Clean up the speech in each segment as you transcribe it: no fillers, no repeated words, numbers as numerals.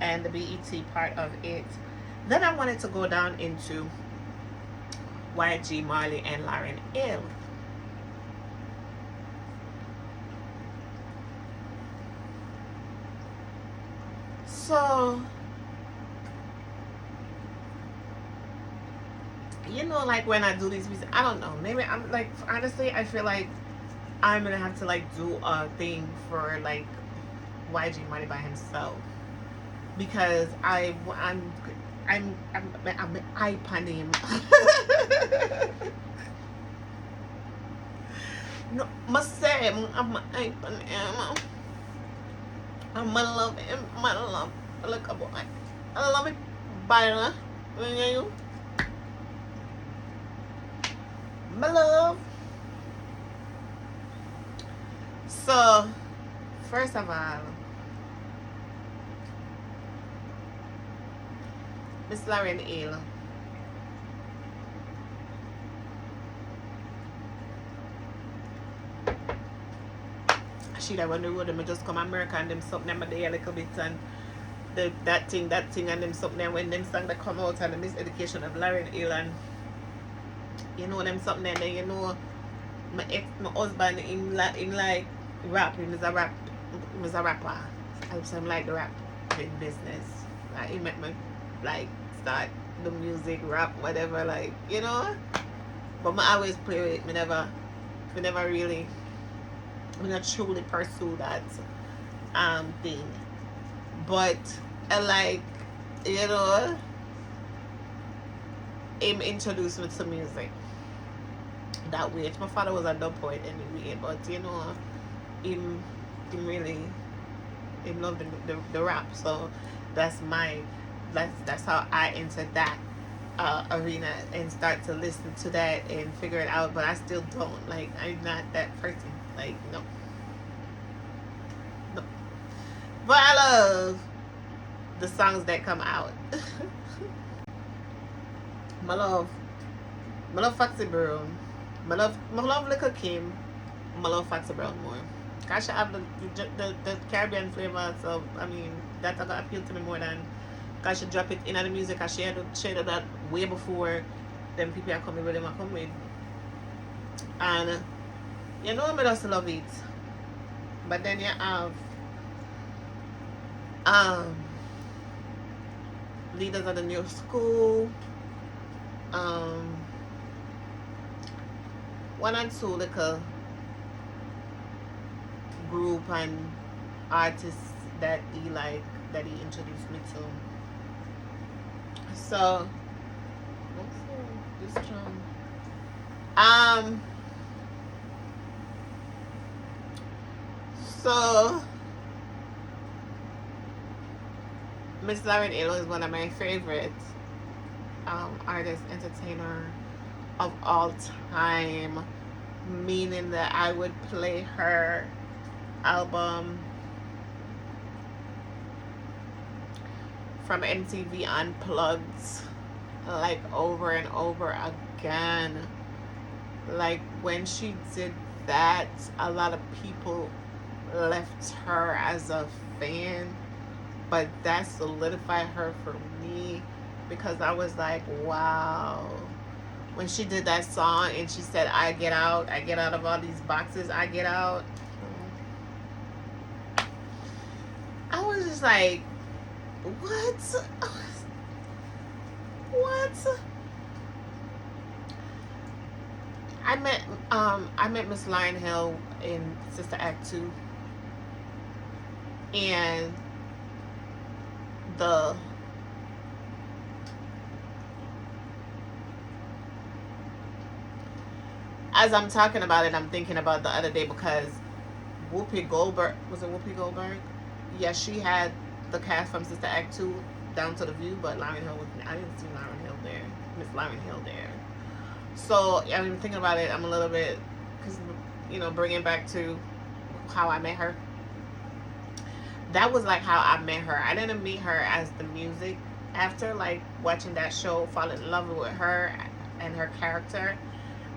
and the BET part of it. Then I wanted to go down into YG, Marley, and Lauryn Hill. So, like when I do these music, I don't know. Maybe I'm like, honestly, I feel like I'm gonna have to like do a thing for like YG Money by himself because I'm hype on him. No, must say I'm hype on him. I'm gonna love him. I'm gonna love look a boy. I love it. Byron, you, my love. So, first of all, Miss Lauryn Hill. She that when the road them just come America and them something them there a little bit and that thing and them something them when them song that come out and the miseducation of Lauryn Hill and them something and then my husband in like rap him is a rapper. I just like the rap business. Like he make me like start the music, rap, whatever, like, But I always play with it. Me never really I not truly pursue that thing. But I like, him introduced me to music that way. My father was a dub poet anyway, but him really him loved the rap. So that's that's how I entered that arena and start to listen to that and figure it out. But I still don't like. I'm not that person. Like no. But I love the songs that come out. my love, my love Foxy Brown. My love Little Kim. My love Foxy Brown more. Cause she have the Caribbean flavor, so I mean that's gonna appeal to me more than. Cause she drop it in the music. Cause she had that way before them people are coming with them are come with. And I just love it. But then you have um leaders of the new school, one and two little group and artists that he introduced me to. So this drum. So Miss Lauryn Hill is one of my favorites artists, entertainer of all time. Meaning that I would play her album from MTV Unplugged like over and over again. Like when she did that, a lot of people left her as a fan, but that solidified her for me because I was like, wow. When she did that song and she said, I get out of all these boxes, I get out. I was just like, what? What? I met Miss Lauryn Hill in Sister Act 2. And as I'm talking about it, I'm thinking about the other day because Whoopi Goldberg, was it Whoopi Goldberg? Yeah, she had the cast from Sister Act 2 down to the view, but Lauryn Hill I didn't see Lauryn Hill there. Miss Lauryn Hill there. So I'm thinking about it, I'm a little bit, because, bringing back to how I met her. That was like how I met her. I didn't meet her as the music. After like watching that show, fall in love with her and her character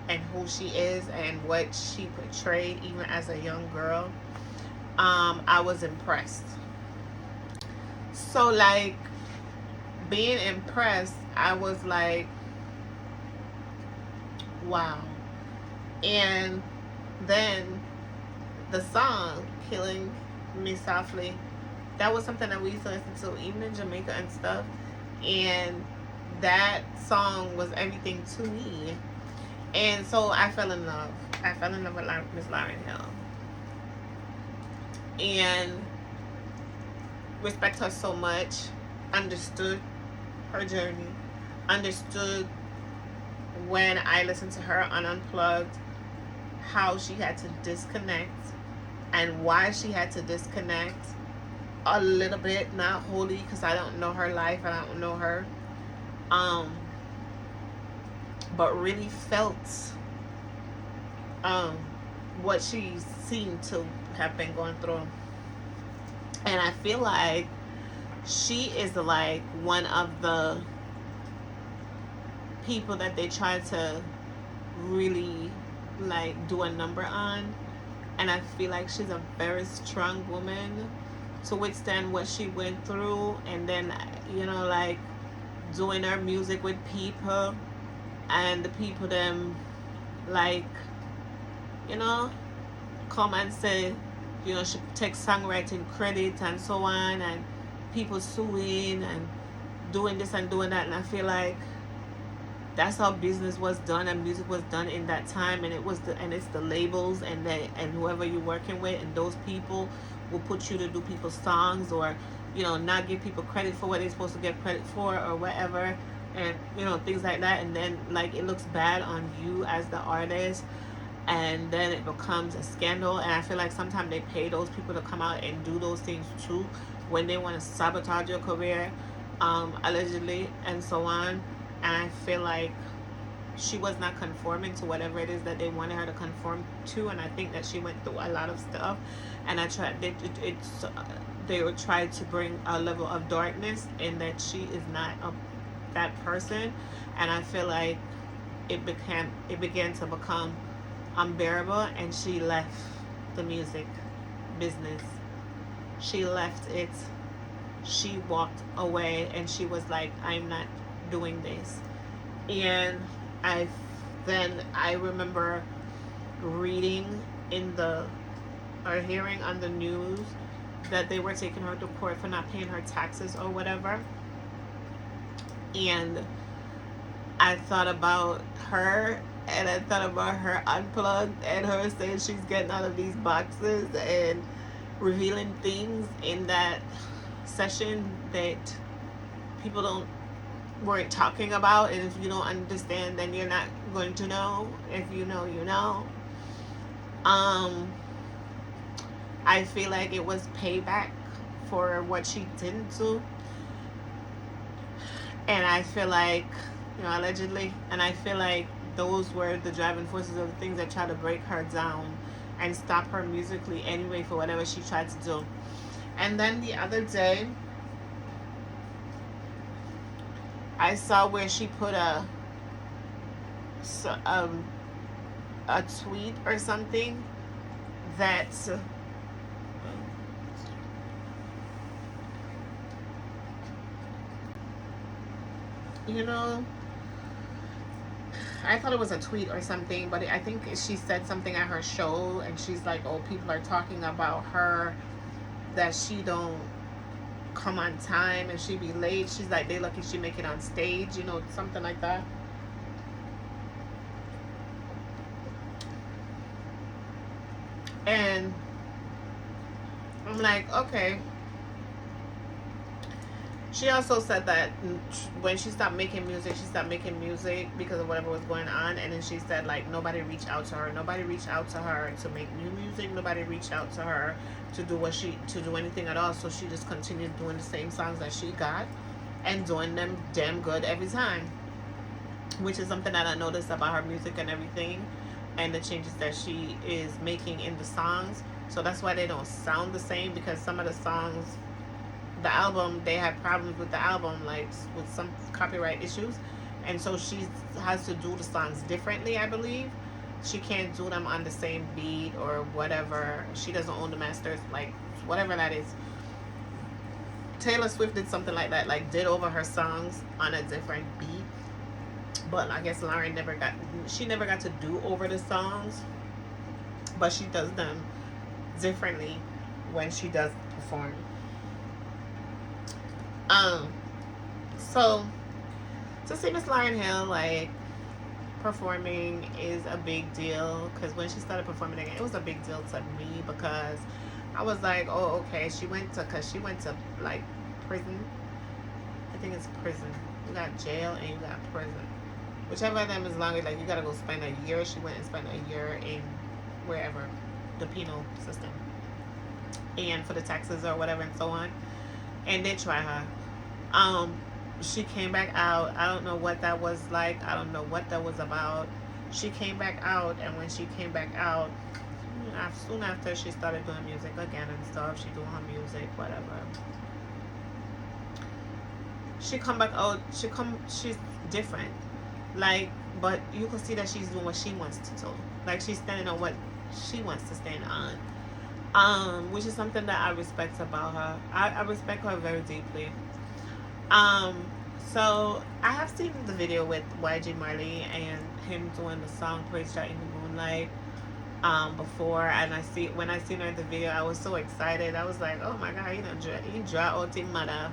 and who she is and what she portrayed even as a young girl. I was impressed. So like being impressed, I was like, wow. And then the song "Killing Me Softly," that was something that we used to listen to even in Jamaica and stuff. And that song was everything to me. And so I fell in love. I fell in love with Miss Lauryn Hill. And respect her so much. Understood her journey. Understood when I listened to her on Unplugged how she had to disconnect and why she had to disconnect a little bit, not wholly, because I don't know her life, I don't know her, but really felt what she seemed to have been going through. And I feel like she is like one of the people that they try to really like do a number on. And I feel like she's a very strong woman to withstand what she went through, and then, you know, like doing her music with people, and the people them like, you know, come and say, you know, she takes songwriting credit and so on, and people suing and doing this and doing that. And I feel like that's how business was done and music was done in that time. And it's the labels and whoever you're working with, and those people will put you to do people's songs, or, you know, not give people credit for what they're supposed to get credit for, or whatever, and, you know, things like that. And then like it looks bad on you as the artist, and then it becomes a scandal. And I feel like sometimes they pay those people to come out and do those things too, when they want to sabotage your career, allegedly, and so on. And I feel like she was not conforming to whatever it is that they wanted her to conform to. And I think that she went through a lot of stuff, and I tried they would try to bring a level of darkness, in that she is not that person. And I feel like it began to become unbearable, and she left the music business. She left it. She walked away, and she was like, I'm not doing this. And I I remember reading in the or hearing on the news that they were taking her to court for not paying her taxes or whatever. And I thought about her, and I thought about her unplugged, and her saying she's getting out of these boxes and revealing things in that session that people weren't talking about. And if you don't understand, then you're not going to know. If you know, you know. I feel like it was payback for what she didn't do. And I feel like, you know, allegedly, and I feel like those were the driving forces of the things that tried to break her down and stop her musically anyway for whatever she tried to do. And then the other day, I saw where she put a tweet or something that, you know, I thought it was a tweet or something, but I think she said something at her show, and she's like, oh, people are talking about her, that she don't come on time and she be late. She's like, they lucky she make it on stage, you know, something like that. And I'm like, okay. She also said that when she stopped making music because of whatever was going on. And then she said, like, nobody reached out to her. Nobody reached out to her to make new music. Nobody reached out to her to do anything at all. So she just continued doing the same songs that she got and doing them damn good every time, which is something that I noticed about her music and everything, and the changes that she is making in the songs. So that's why they don't sound the same, because some of the songs, the album, they had problems with the album, like with some copyright issues, and so she has to do the songs differently, I believe. She can't do them on the same beat or whatever. She doesn't own the masters, like whatever that is, Taylor Swift did something like that, like did over her songs on a different beat. But I guess Lauren never got to do over the songs, but she does them differently when she does perform. Um, so to see Miss Lauryn Hill like performing is a big deal, because when she started performing again, it was a big deal to me, because I was like, oh, okay, because she went to like prison. I think it's prison. You got jail and you got prison. Whichever of them is longer, like you gotta go spend a year. She went and spent a year in wherever, the penal system, and for the taxes or whatever and so on. And they try her. She came back out. I don't know what that was like. I don't know what that was about. She came back out, and when she came back out, soon after she started doing music again and stuff. She doing her music, whatever. She come back out. She's different. Like, but you can see that she's doing what she wants to do. Like, she's standing on what she wants to stand on. Which is something that I respect about her. I respect her very deeply. So I have seen the video with YG Marley and him doing the song "Praise Shot in the Moonlight" before, and when I seen her in the video, I was so excited. I was like, "Oh my God, you draw out in mother."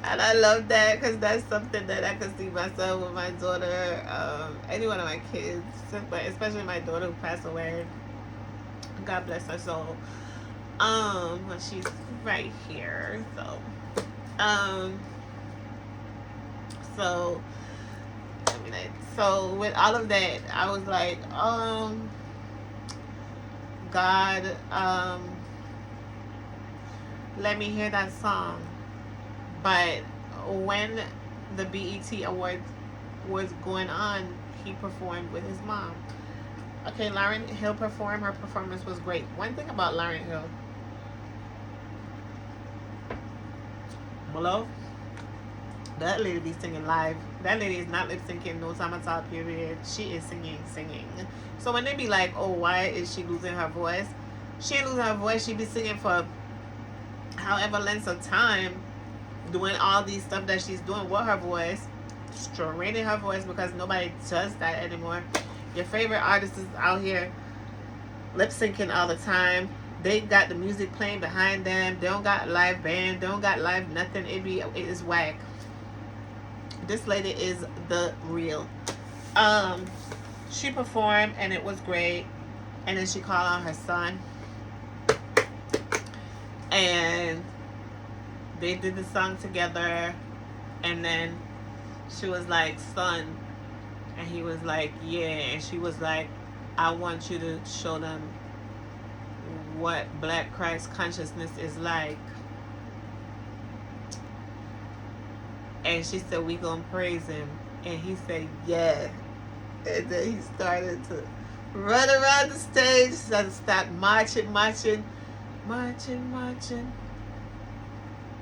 And I love that, because that's something that I can see myself with my daughter, any one of my kids, but especially my daughter who passed away. God bless her soul. Well, she's right here. So, so with all of that, I was like, God, let me hear that song. But when the BET Awards was going on, he performed with his mom. Okay, Lauryn Hill performed. Her performance was great. One thing about Lauryn Hill, below, that lady be singing live. That lady is not lip syncing no time at all, period. She is singing. So when they be like, oh, why is she losing her voice? She ain't losing her voice. She be singing for however length of time, doing all these stuff that she's doing with her voice, straining her voice, because nobody does that anymore. Your favorite artist is out here lip syncing all the time. They got the music playing behind them. They don't got live band. They don't got live nothing. It is whack. This lady is the real. She performed and it was great. And then she called on her son. And they did the song together. And then she was like, son. And he was like, yeah. And she was like, I want you to show them what Black Christ consciousness is like. And she said, we gonna praise him. And he said, yeah. And then he started to run around the stage, started to start marching.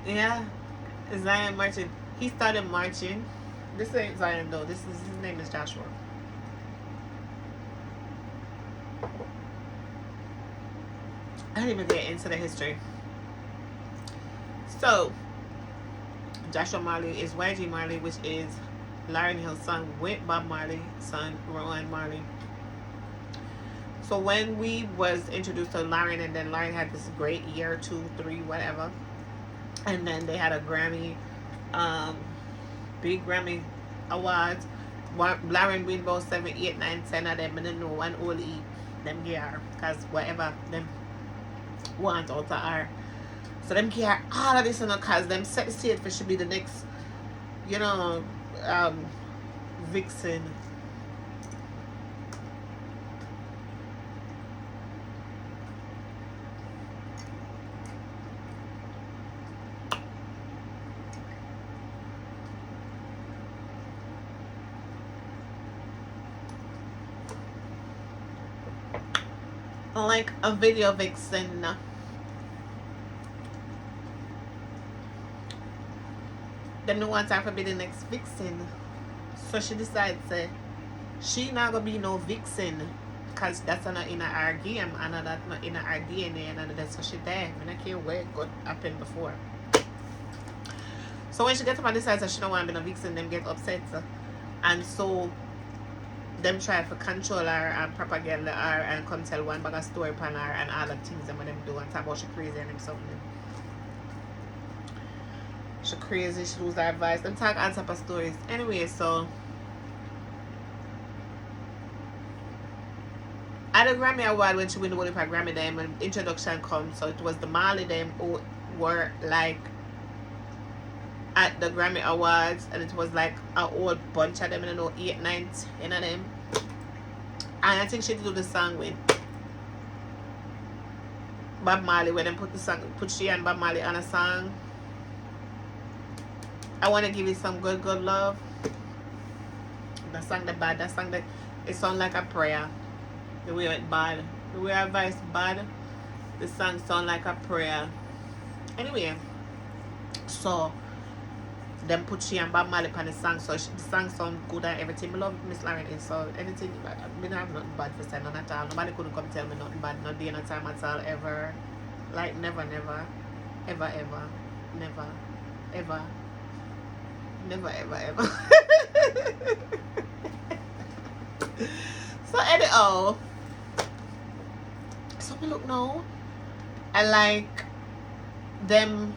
Yeah, Zion marching. He started marching. This ain't Zion though. His name is Joshua. I didn't even get into the history. So, Joshua Marley is YG Marley, which is Lauryn Hill's son with Bob Marley's son, Rowan Marley. So when we was introduced to Lauryn, and then Lauryn had this great year, 2, 3, whatever. And then they had a Grammy, big Grammy awards. Lauryn win about 7, 8, 9, 10 of them, and then no one only them care, because whatever them want out of her. So them care all of this, because them set the stage for should be the next, vixen. Like a video vixen. Them no want her to be the next vixen. So she decides that she not gonna be no vixen. because that's not in our game, and that's not in our DNA, and that's what she there. I don't care where it got happened before. So when she gets up and decides that she don't want to be a vixen, them get upset. So. And so them try to control her and propaganda her and come tell one bag of story upon her and all the things them them do and talk about she crazy and them something. She crazy, she lose her advice. Them talk and type of stories. Anyway, so at the Grammy Award when she win the World Cup Grammy them when introduction comes, so it was the Marley them who were like at the Grammy Awards, and it was like a whole bunch of them, I don't know, 8, 9, 10 of them. And I think she did do the song with Bob Marley, when they put she and Bob Marley on a song. I want to give you some good love. That song that bad, that song that it sound like a prayer. The way it bad, the way our voice bad, the song sound like a prayer. Anyway, so them put she and Bob Marley on the song, so the song sound good and everything. I love Miss Lauryn, so anything, I don't have nothing bad to say, none at all. Nobody couldn't come tell me nothing bad, no day, no time at all, ever. Like, never, ever, ever, So anyhow, so me look now, I like them.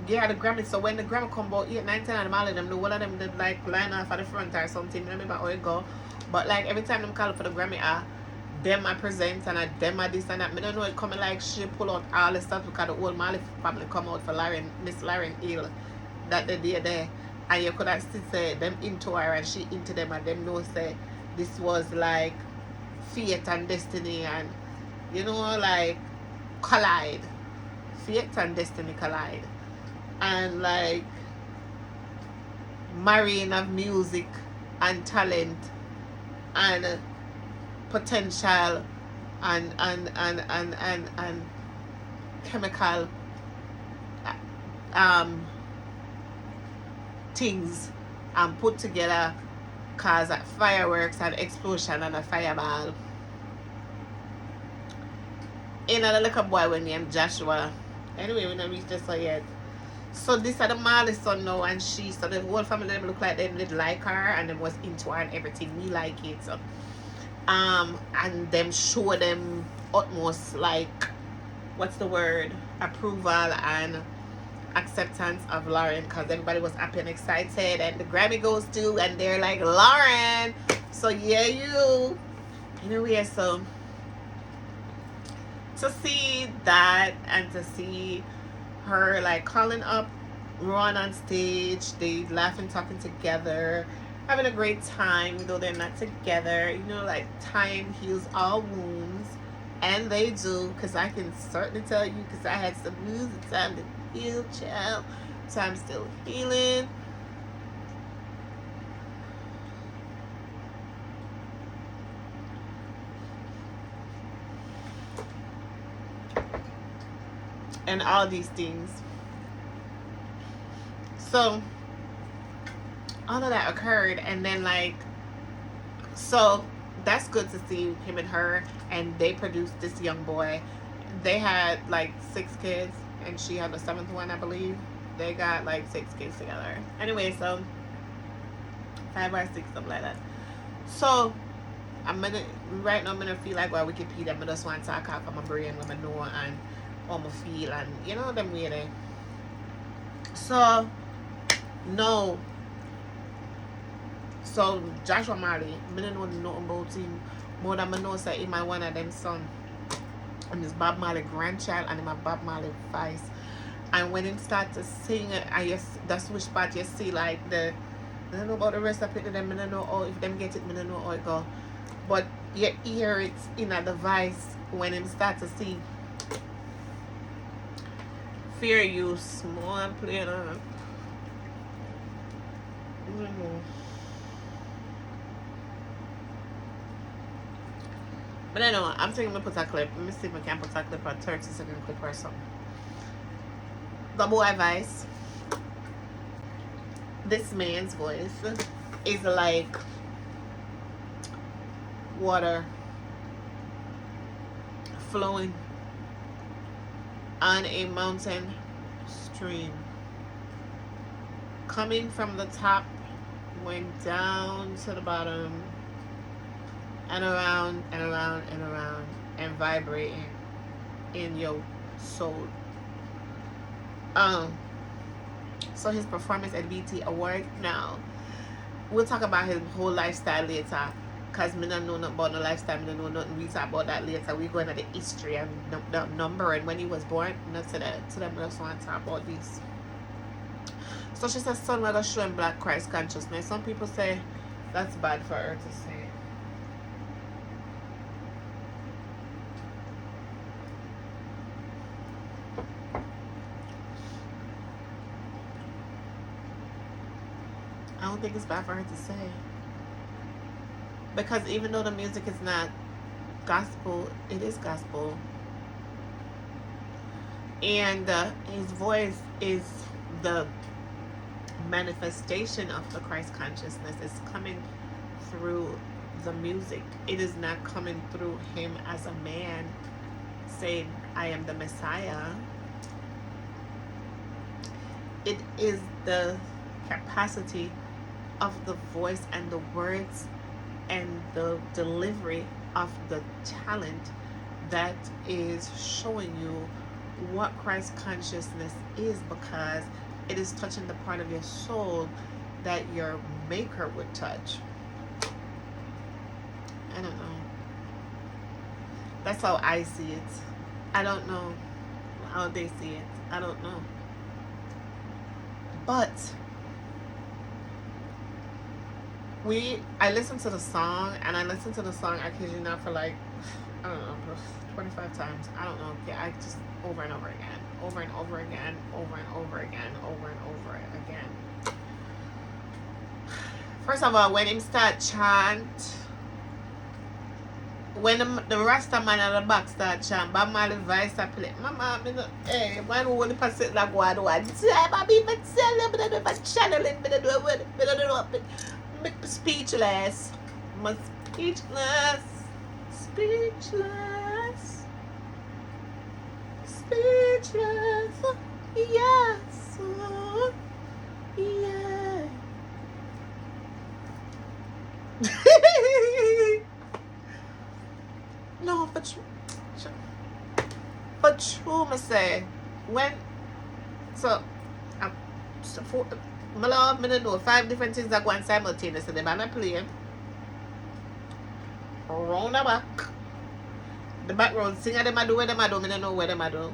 Yeah, the Grammy. So when the Grammy come about 8, 9, 10 and all of them, the one of them did like line off at the front or something. I remember how it go. But like every time them call for the Grammy, them I present and them I this and that. I don't know it coming like she pull out all the stuff because the old Marley probably come out for Lauryn, Miss Lauryn Hill that the day there. And you could have still say them into her and she into them, and them know say this was like fate and destiny, and you know, like collide. Fate and destiny collide. And like marrying of music and talent and potential and chemical things and put together cause fireworks and explosion and a fireball. In a little boy when named Joshua. Anyway, we don't reach this one yet. So this are the Marley son now, and she, so the whole family them look like they did like her and them was into her and everything. We like it. So and them show them utmost like what's the word? Approval and acceptance of Lauryn, because everybody was happy and excited, and the Grammy goes to and they're like Lauryn. So yeah, you anyway, so to see that and to see her like calling up Ron on stage, they laughing, talking together, having a great time, though they're not together. You know, like time heals all wounds, and they do, because I can certainly tell you, because I had some news and time to heal, child. So I'm still healing. And all these things. So all of that occurred, and then like, so that's good to see him and her, and they produced this young boy. They had like 6 kids, and she had the 7th one, I believe. They got like 6 kids together. Anyway, so 5 or 6, something like that. So I'm gonna right now. I'm gonna feel like, well, Wikipedia. I just want to talk out from my brain, what I know and how I feel, and you know them way there. So no. So Joshua Marley, I don't know nothing about him more than I know say he my one of them son. And his Bob Marley grandchild, and my Bob Marley voice. And when he start to sing, I guess that's which part you see like the, I don't know about the rest of it, them I don't know how, if them get it, I don't know how it go. But you hear it in the voice when him start to sing. Fear you small and playing on. But I know, I'm thinking I'm going to put a clip. Let me see if I can put a clip, a 30-second clip or something. The boy voice. This man's voice is like water flowing on a mountain stream, coming from the top, going down to the bottom, and around and around and around, and vibrating in your soul. Um, so his performance at BT Award. Now we'll talk about his whole lifestyle later, cause me don't know nothing about no lifestyle. Me don't know nothing. We talk about that later. We go into the history and the number and when he was born. Not to that. To them, I just want to talk about this. So she says, "Son, we're gonna show him Black Christ consciousness." Some people say that's bad for her to say. I don't think it's bad for her to say. Because even though the music is not gospel, it is gospel. And his voice is the manifestation of the Christ consciousness. It's coming through the music. It is not coming through him as a man saying, "I am the Messiah." It is the capacity of the voice and the words and the delivery of the talent that is showing you what Christ consciousness is, because it is touching the part of your soul that your maker would touch. I don't know. That's how I see it. I don't know how they see it. I don't know. But I listened to the song, and I listened to the song, I kid you not, for like, I don't know, 25 times. I don't know. I just over and over again. Over and over again. Over and over again. Over and over again. First of all, when him start chant, when the Rasta man at the back start chant, Bob Marley voice I play. Mama, hey, when we only pass it like one, I be even selling, but I do channeling, but I do it. Speechless. I'm speechless. Speechless. Speechless. Yes. Yeah. No, but true, I say, when, so, my love, me know 5 different things that go on simultaneously. The band I play round the back. The background singer them I do where them I do. Me don't know where them I do.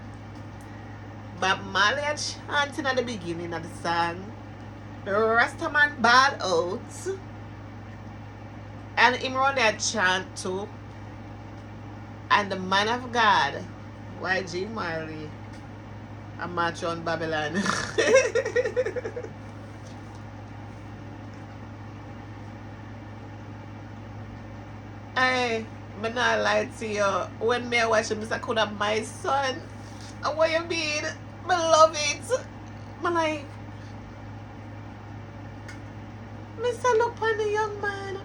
But Marley had chanting at the beginning of the song. The Rastaman bad out. And him round there chant too. And the man of God, YG Marley, a march on Babylon. Hey, me not lie to you. When me watch him, I could have my son. And what you mean? Me love it. Me like, me say look on the young man.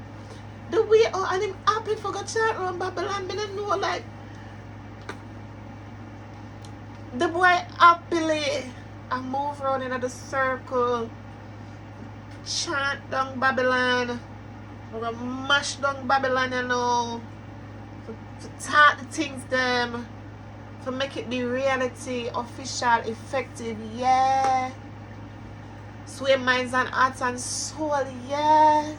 The way and him happy for go chat around Babylon. Me don't know like the boy happily and move around in the circle. Chant down Babylon. We're gonna mash down Babylon, you know, to talk the things them, to make it be reality, official, effective, yeah. Sway minds and hearts and soul, yeah.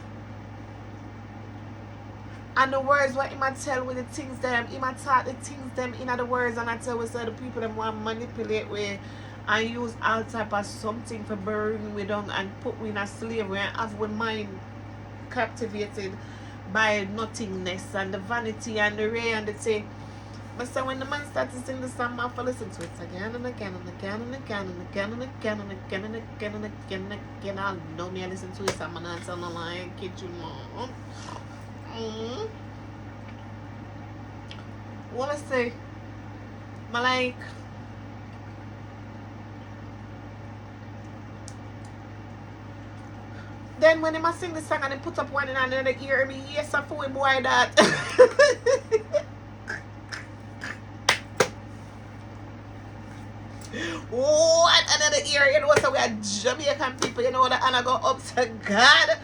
And the words what he might tell with the things them, he might talk the things them in other words, and I tell we say the people them want manipulate with and use all type of something for burn we down and put we in a slavery and have we mind captivated by nothingness and the vanity and the ray and the thing. But so when the man starts to sing the song, I have to listen to it again and again and again and again and again and again and again and again and again and again. I know me I listen to it, so I'm not telling a lie, kid you mom. What I say? I like then when him sing the song and he put up one in another ear, me yes I fool boy that. What another area? You know, so we are Jamaican people, you know, that and I go up to God.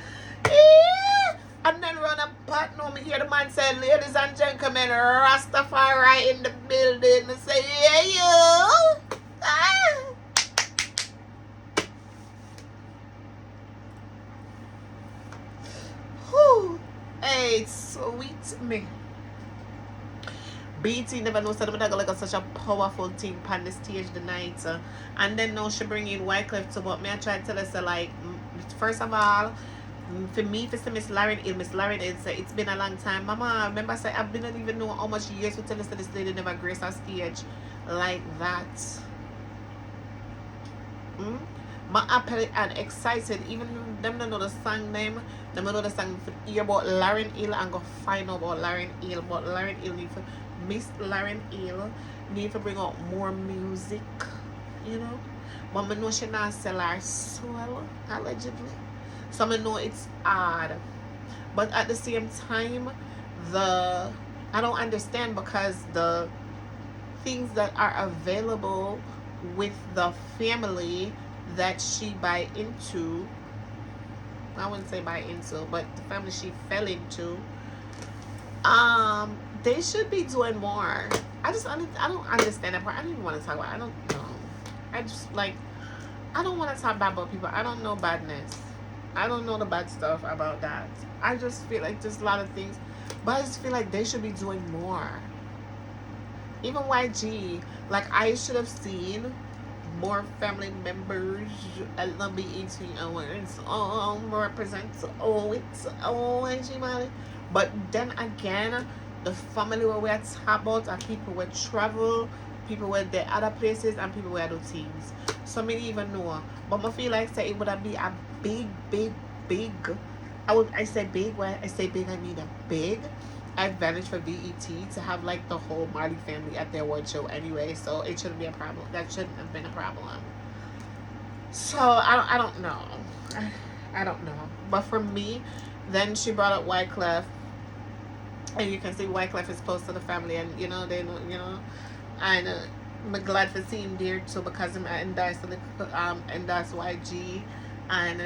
Yeah. And then run a part no me hear the man say, ladies and gentlemen, Rastafari in the building. Say, yeah, you. Ah. Whew. Hey, sweet me. BT never knows that I'm like such a powerful team on the stage tonight. And then now she bring in Wycliffe to what me I try to tell us like first of all for me to say Miss Lauryn Hill say it's been a long time. Mama, remember I say I've been not even know how much years to tell us that this lady never graced her stage like that. Mm? My happy and excited. Even them don't know the song name. Them don't know the song for hear about Lauryn Hill and go find out about Lauryn Hill. But Lauryn Hill need for Miss Lauryn Hill need to bring out more music. You know? But I know she not sell her soul allegedly. So I know it's hard. But at the same time, I don't understand because the things that are available with the family that she buy into, I wouldn't say buy into, but the family she fell into, they should be doing more. I don't understand that part. I don't even want to talk about it. I don't know. I just like I don't want to talk bad about people. I don't know badness. I don't know the bad stuff about that. I just feel like there's a lot of things, but I just feel like they should be doing more. Even YG, like I should have seen more family members LGBTQ awards represents YG Marley. But then again, the family where we are talking about are people who travel, people where they other places, and people where do teams. So many even know. But I feel like say it would be a big. I say big. When I say big, I mean a big advantage for BET to have like the whole Marley family at their award show anyway. So it shouldn't be a problem. That shouldn't have been a problem. So I don't know. I don't know. But for me, then she brought up Wycliffe, and you can see Wycliffe is close to the family, and you know they know and I'm glad for seeing there too because I'm endorsed endorse YG and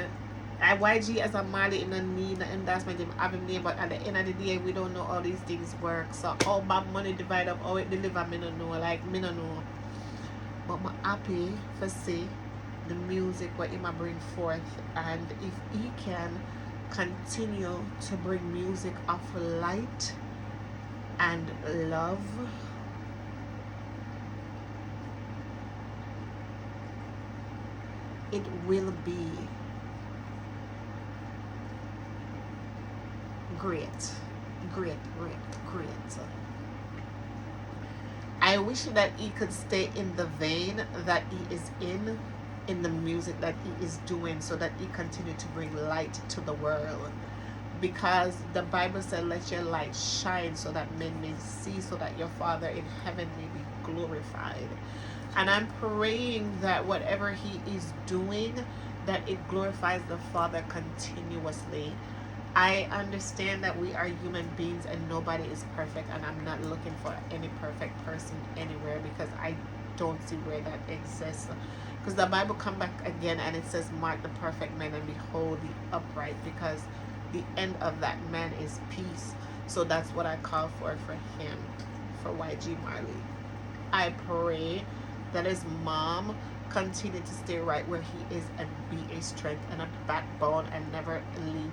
YG as a Marley in the need the endorsement him have him name, but at the end of the day we don't know how these things work. So all bad money divide up how it deliver me don't know. Like me don't know. But I'm happy for see the music what he might bring forth, and if he can continue to bring music of light and love, it will be great. I wish that he could stay in the vein that he is in the music that he is doing, so that he continue to bring light to the world. Because the Bible said, let your light shine so that men may see, so that your Father in heaven may be glorified. And I'm praying that whatever he is doing, that it glorifies the Father continuously. I understand that we are human beings and nobody is perfect, and I'm not looking for any perfect person anywhere because I don't see where that exists. Because the Bible come back again and it says, mark the perfect man and behold the upright, because the end of that man is peace. So that's what I call for him, for YG Marley. I pray that his mom continue to stay right where he is and be a strength and a backbone and never leave